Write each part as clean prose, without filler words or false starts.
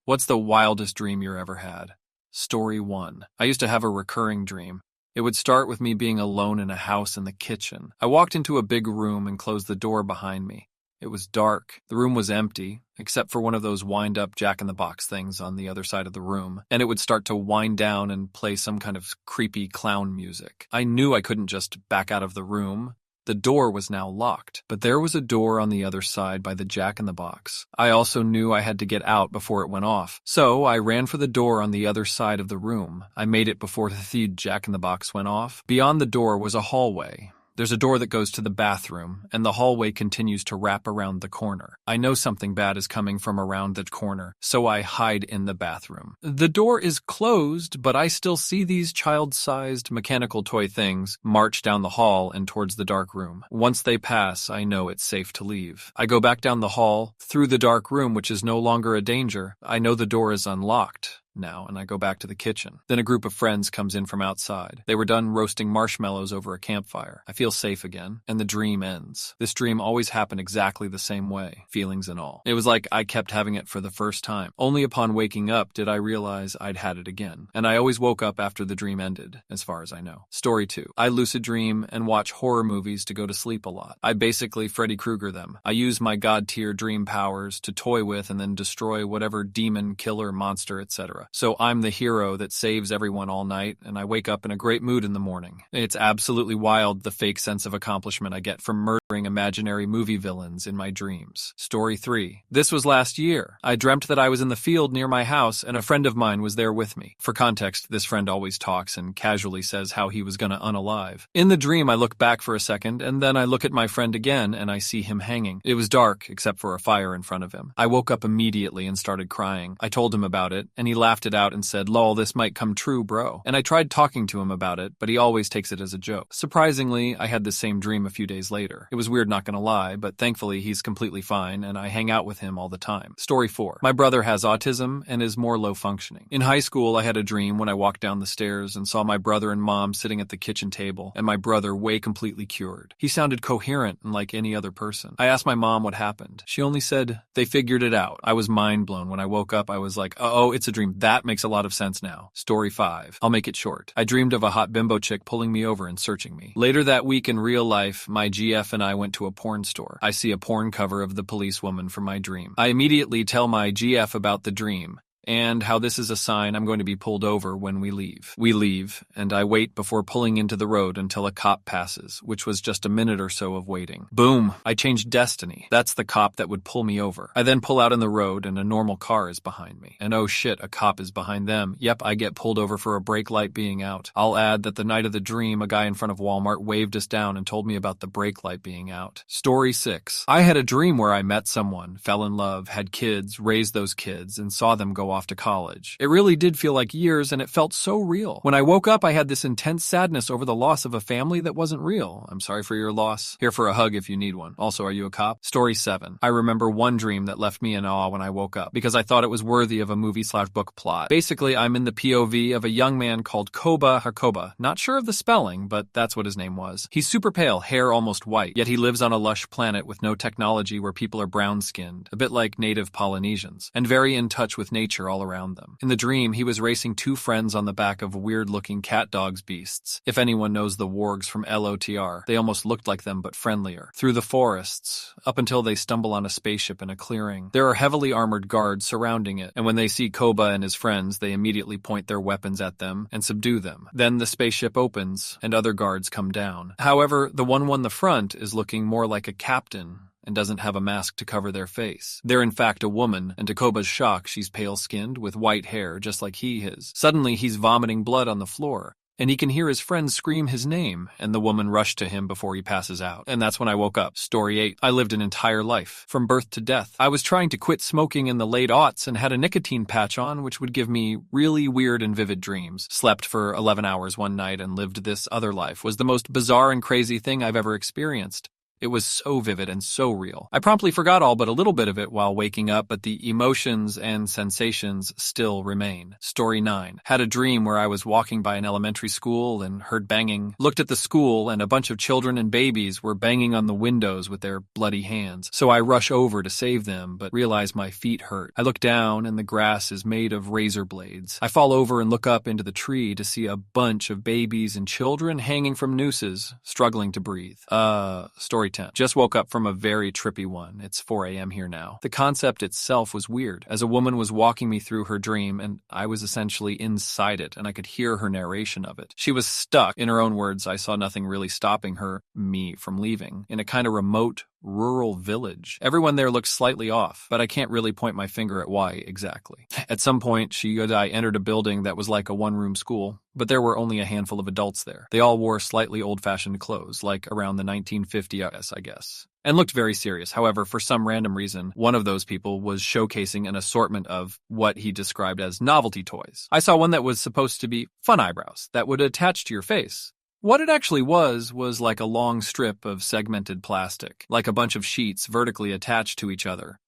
What's the wildest dream you ever had? Story 1. I used to have a recurring dream. It would start with me being alone in a house in the kitchen. I walked into a big room and closed the door behind me. It was dark. The room was empty, except for one of those wind-up jack-in-the-box things on the other side of the room, and it would start to wind down and play some kind of creepy clown music. I knew I couldn't just back out of the room. The door was now locked, but there was a door on the other side by the jack-in-the-box. I also knew I had to get out before it went off, so I ran for the door on the other side of the room. I made it before the jack-in-the-box went off. Beyond the door was a hallway. There's a door that goes to the bathroom, and the hallway continues to wrap around the corner. I know something bad is coming from around the corner, so I hide in the bathroom. The door is closed, but I still see these child-sized mechanical toy things march down the hall and towards the dark room. Once they pass, I know it's safe to leave. I go back down the hall, through the dark room, which is no longer a danger. I know the door is unlocked now, and I go back to the kitchen. Then a group of friends comes in from outside. They were done roasting marshmallows over a campfire. I feel safe again, and the dream ends. This dream always happened exactly the same way, feelings and all. It was like I kept having it for the first time. Only upon waking up did I realize I'd had it again, and I always woke up after the dream ended, as far as I know. Story 2. I lucid dream and watch horror movies to go to sleep a lot. I basically Freddy Krueger them. I use my god-tier dream powers to toy with and then destroy whatever demon, killer, monster, etc. So I'm the hero that saves everyone all night, and I wake up in a great mood in the morning. It's absolutely wild, the fake sense of accomplishment I get from murdering imaginary movie villains in my dreams. Story 3. This was last year. I dreamt that I was in the field near my house, and a friend of mine was there with me. For context, this friend always talks and casually says how he was gonna unalive. In the dream, I look back for a second, and then I look at my friend again, and I see him hanging. It was dark, except for a fire in front of him. I woke up immediately and started crying. I told him about it, and he laughed it out and said, "Lol, this might come true, bro." And I tried talking to him about it, but he always takes it as a joke. Surprisingly, I had the same dream a few days later. It was weird, not gonna lie, but thankfully he's completely fine, and I hang out with him all the time. Story 4. My brother has autism and is more low functioning. In high school, I had a dream when I walked down the stairs and saw my brother and mom sitting at the kitchen table, and my brother way completely cured. He sounded coherent and like any other person. I asked my mom what happened. She only said, "They figured it out." I was mind blown. When I woke up, I was like, oh, it's a dream. That makes a lot of sense now. Story 5. I'll make it short. I dreamed of a hot bimbo chick pulling me over and searching me. Later that week in real life, my GF and I went to a porn store. I see a porn cover of the policewoman from my dream. I immediately tell my GF about the dream, and how this is a sign I'm going to be pulled over when we leave. We leave, and I wait before pulling into the road until a cop passes, which was just a minute or so of waiting. Boom! I changed destiny. That's the cop that would pull me over. I then pull out in the road, and a normal car is behind me. And oh shit, a cop is behind them. Yep, I get pulled over for a brake light being out. I'll add that the night of the dream, a guy in front of Walmart waved us down and told me about the brake light being out. Story 6. I had a dream where I met someone, fell in love, had kids, raised those kids, and saw them go off to college. It really did feel like years, and it felt so real. When I woke up, I had this intense sadness over the loss of a family that wasn't real. I'm sorry for your loss. Here for a hug if you need one. Also, are you a cop? Story 7. I remember one dream that left me in awe when I woke up, because I thought it was worthy of a movie/book plot. Basically, I'm in the POV of a young man called Koba. Not sure of the spelling, but that's what his name was. He's super pale, hair almost white, yet he lives on a lush planet with no technology where people are brown-skinned, a bit like native Polynesians, and very in touch with nature all around them. In the dream, he was racing two friends on the back of weird-looking cat dogs beasts. If anyone knows the wargs from LOTR, they almost looked like them but friendlier. Through the forests, up until they stumble on a spaceship in a clearing. There are heavily armored guards surrounding it, and when they see Koba and his friends, they immediately point their weapons at them and subdue them. Then the spaceship opens, and other guards come down. However, the one on the front is looking more like a captain and doesn't have a mask to cover their face. They're in fact a woman, and to Koba's shock, she's pale-skinned with white hair just like he is. Suddenly, he's vomiting blood on the floor, and he can hear his friends scream his name, and the woman rush to him before he passes out. And that's when I woke up. Story 8. I lived an entire life, from birth to death. I was trying to quit smoking in the late aughts and had a nicotine patch on, which would give me really weird and vivid dreams. Slept for 11 hours one night and lived this other life. Was the most bizarre and crazy thing I've ever experienced. It was so vivid and so real. I promptly forgot all but a little bit of it while waking up, but the emotions and sensations still remain. Story 9. Had a dream where I was walking by an elementary school and heard banging. Looked at the school and a bunch of children and babies were banging on the windows with their bloody hands. So I rush over to save them, but realize my feet hurt. I look down and the grass is made of razor blades. I fall over and look up into the tree to see a bunch of babies and children hanging from nooses, struggling to breathe. Story 10. Just woke up from a very trippy one. It's 4 a.m. here now. The concept itself was weird, as a woman was walking me through her dream, and I was essentially inside it, and I could hear her narration of it. She was stuck. In her own words, I saw nothing really stopping her, me, from leaving, in a kind of remote, rural village. Everyone there looked slightly off, but I can't really point my finger at why exactly. At some point, she and I entered a building that was like a one-room school, but there were only a handful of adults there. They all wore slightly old-fashioned clothes, like around the 1950s, I guess, and looked very serious. However, for some random reason, one of those people was showcasing an assortment of what he described as novelty toys. I saw one that was supposed to be fun eyebrows that would attach to your face. What it actually was like a long strip of segmented plastic, like a bunch of sheets vertically attached to each other.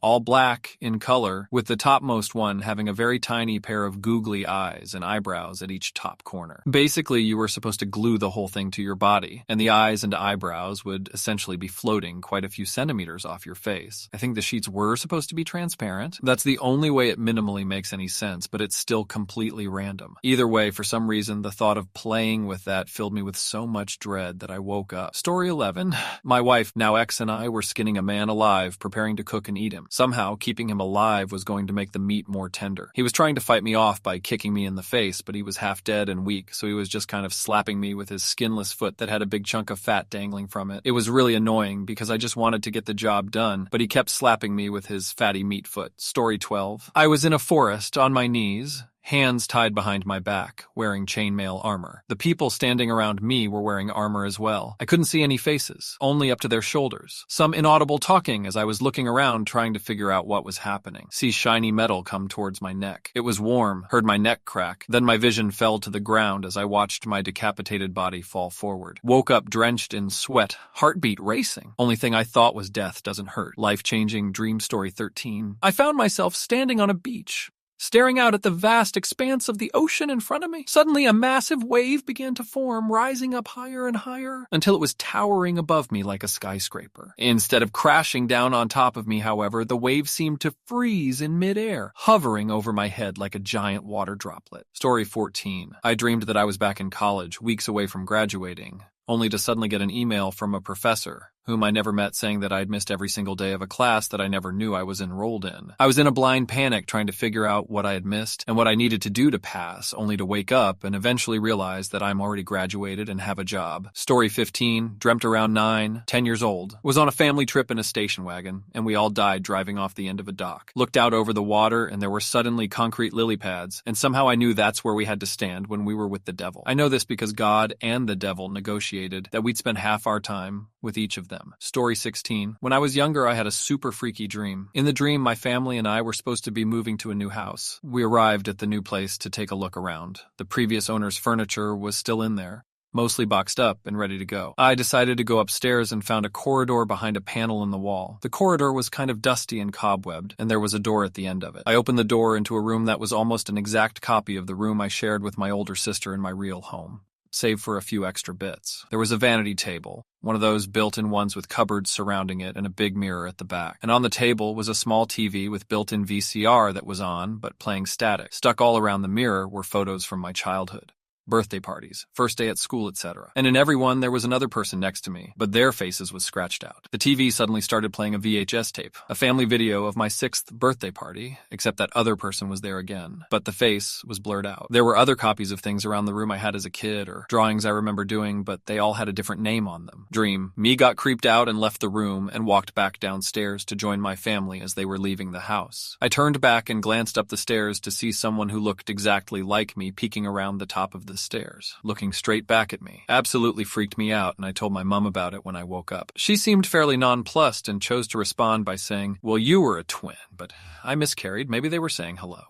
All black in color, with the topmost one having a very tiny pair of googly eyes and eyebrows at each top corner. Basically, you were supposed to glue the whole thing to your body, and the eyes and eyebrows would essentially be floating quite a few centimeters off your face. I think the sheets were supposed to be transparent. That's the only way it minimally makes any sense, but it's still completely random. Either way, for some reason, the thought of playing with that filled me with so much dread that I woke up. Story 11. My wife, now ex, and I were skinning a man alive, preparing to cook and eat him. Somehow, keeping him alive was going to make the meat more tender. He was trying to fight me off by kicking me in the face, but he was half dead and weak, so he was just kind of slapping me with his skinless foot that had a big chunk of fat dangling from it. It was really annoying because I just wanted to get the job done, but he kept slapping me with his fatty meat foot. Story 12. I was in a forest, on my knees, hands tied behind my back, wearing chainmail armor. The people standing around me were wearing armor as well. I couldn't see any faces, only up to their shoulders. Some inaudible talking as I was looking around trying to figure out what was happening. See shiny metal come towards my neck. It was warm, heard my neck crack. Then my vision fell to the ground as I watched my decapitated body fall forward. Woke up drenched in sweat, heartbeat racing. Only thing I thought was death doesn't hurt. Life-changing dream story 13. I found myself standing on a beach, staring out at the vast expanse of the ocean in front of me. Suddenly, a massive wave began to form, rising up higher and higher, until it was towering above me like a skyscraper. Instead of crashing down on top of me, however, the wave seemed to freeze in midair, hovering over my head like a giant water droplet. Story 14. I dreamed that I was back in college, weeks away from graduating, only to suddenly get an email from a professor, whom I never met, saying that I'd missed every single day of a class that I never knew I was enrolled in. I was in a blind panic trying to figure out what I had missed and what I needed to do to pass, only to wake up and eventually realize that I'm already graduated and have a job. Story 15, dreamt around 9, 10 years old, was on a family trip in a station wagon, and we all died driving off the end of a dock. Looked out over the water, and there were suddenly concrete lily pads, and somehow I knew that's where we had to stand when we were with the devil. I know this because God and the devil negotiated that we'd spend half our time with each of them. Story 16. When I was younger, I had a super freaky dream. In the dream, my family and I were supposed to be moving to a new house. We arrived at the new place to take a look around. The previous owner's furniture was still in there, mostly boxed up and ready to go. I decided to go upstairs and found a corridor behind a panel in the wall. The corridor was kind of dusty and cobwebbed, and there was a door at the end of it. I opened the door into a room that was almost an exact copy of the room I shared with my older sister in my real home, save for a few extra bits. There was a vanity table, one of those built-in ones with cupboards surrounding it and a big mirror at the back. And on the table was a small TV with built-in VCR that was on, but playing static. Stuck all around the mirror were photos from my childhood. Birthday parties, first day at school, etc. And in every one, there was another person next to me, but their faces was scratched out. The TV suddenly started playing a VHS tape, a family video of my 6th birthday party, except that other person was there again, but the face was blurred out. There were other copies of things around the room I had as a kid, or drawings I remember doing, but they all had a different name on them. Dream. Me got creeped out and left the room and walked back downstairs to join my family as they were leaving the house. I turned back and glanced up the stairs to see someone who looked exactly like me peeking around the top of the stairs, looking straight back at me. Absolutely freaked me out, and I told my mom about it when I woke up. She seemed fairly nonplussed and chose to respond by saying, "Well, you were a twin, but I miscarried. Maybe they were saying hello."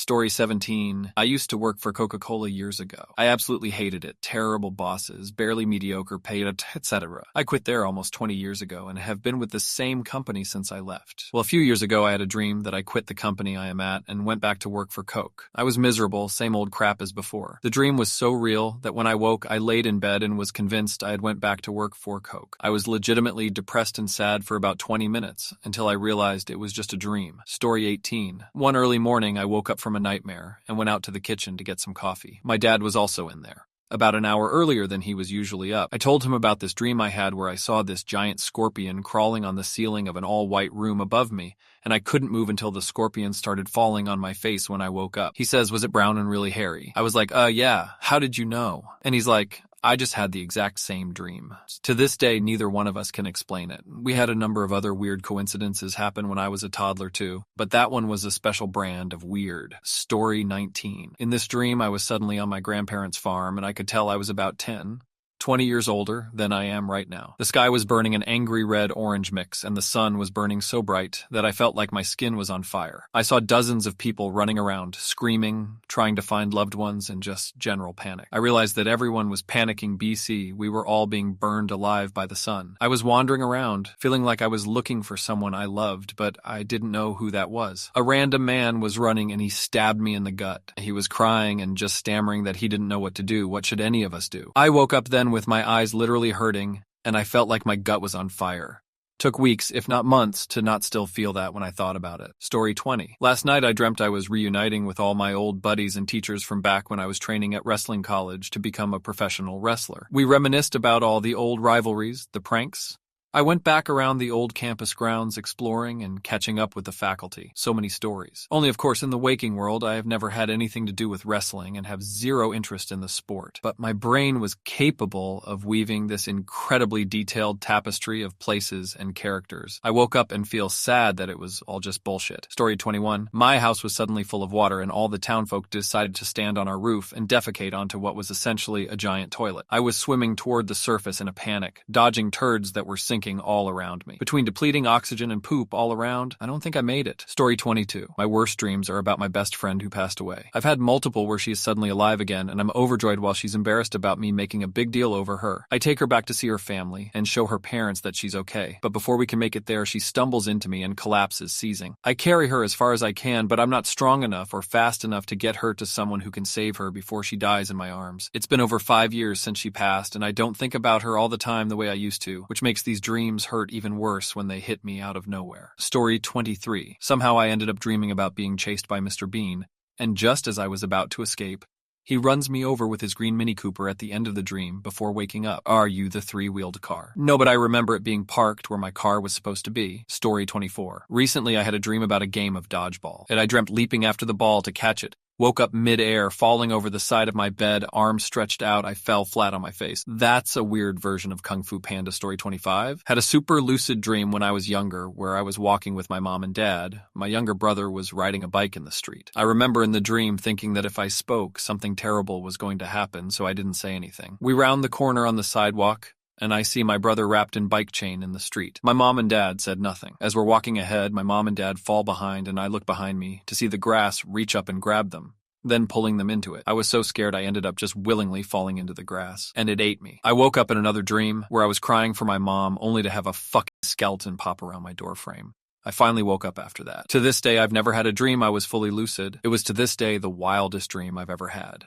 Story 17. I used to work for Coca-Cola years ago. I absolutely hated it. Terrible bosses, barely mediocre pay, etc. I quit there almost 20 years ago and have been with the same company since I left. Well, a few years ago I had a dream that I quit the company I am at and went back to work for Coke. I was miserable, same old crap as before. The dream was so real that when I woke, I laid in bed and was convinced I had went back to work for Coke. I was legitimately depressed and sad for about 20 minutes until I realized it was just a dream. Story 18. One early morning, I woke up from a nightmare and went out to the kitchen to get some coffee. My dad was also in there. About an hour earlier than he was usually up. I told him about this dream I had where I saw this giant scorpion crawling on the ceiling of an all-white room above me, and I couldn't move until the scorpion started falling on my face when I woke up. He says, "Was it brown and really hairy?" I was like, yeah, how did you know? And he's like, "I just had the exact same dream." To this day, neither one of us can explain it. We had a number of other weird coincidences happen when I was a toddler too, but that one was a special brand of weird. Story 19. In this dream, I was suddenly on my grandparents' farm and I could tell I was about 10. 20 years older than I am right now. The sky was burning an angry red-orange mix, and the sun was burning so bright that I felt like my skin was on fire. I saw dozens of people running around, screaming, trying to find loved ones, and just general panic. I realized that everyone was panicking BC. We were all being burned alive by the sun. I was wandering around, feeling like I was looking for someone I loved, but I didn't know who that was. A random man was running and he stabbed me in the gut. He was crying and just stammering that he didn't know what to do. What should any of us do? I woke up then with my eyes literally hurting, and I felt like my gut was on fire. Took weeks, if not months, to not still feel that when I thought about it. Story 20. Last night I dreamt I was reuniting with all my old buddies and teachers from back when I was training at wrestling college to become a professional wrestler. We reminisced about all the old rivalries, the pranks. I went back around the old campus grounds exploring and catching up with the faculty. So many stories. Only, of course, in the waking world, I have never had anything to do with wrestling and have zero interest in the sport. But my brain was capable of weaving this incredibly detailed tapestry of places and characters. I woke up and feel sad that it was all just bullshit. Story 21. My house was suddenly full of water and all the townfolk decided to stand on our roof and defecate onto what was essentially a giant toilet. I was swimming toward the surface in a panic, dodging turds that were sinking all around me. Between depleting oxygen and poop all around, I don't think I made it. Story 22. My worst dreams are about my best friend who passed away. I've had multiple where she is suddenly alive again, and I'm overjoyed while she's embarrassed about me making a big deal over her. I take her back to see her family and show her parents that she's okay. But before we can make it there, she stumbles into me and collapses, seizing. I carry her as far as I can, but I'm not strong enough or fast enough to get her to someone who can save her before she dies in my arms. It's been over 5 years since she passed, and I don't think about her all the time the way I used to, which makes these dreams hurt even worse when they hit me out of nowhere. Story 23. Somehow I ended up dreaming about being chased by Mr. Bean, and just as I was about to escape, he runs me over with his green Mini Cooper at the end of the dream before waking up. Are you the three-wheeled car? No, but I remember it being parked where my car was supposed to be. Story 24. Recently I had a dream about a game of dodgeball, and I dreamt leaping after the ball to catch it. Woke up mid-air, falling over the side of my bed, arms stretched out, I fell flat on my face. That's a weird version of Kung Fu Panda. Story 25. Had a super lucid dream when I was younger, where I was walking with my mom and dad. My younger brother was riding a bike in the street. I remember in the dream thinking that if I spoke, something terrible was going to happen, so I didn't say anything. We round the corner on the sidewalk, and I see my brother wrapped in bike chain in the street. My mom and dad said nothing. As we're walking ahead, my mom and dad fall behind and I look behind me to see the grass reach up and grab them, then pulling them into it. I was so scared I ended up just willingly falling into the grass, and it ate me. I woke up in another dream where I was crying for my mom only to have a fucking skeleton pop around my doorframe. I finally woke up after that. To this day, I've never had a dream I was fully lucid. It was to this day the wildest dream I've ever had.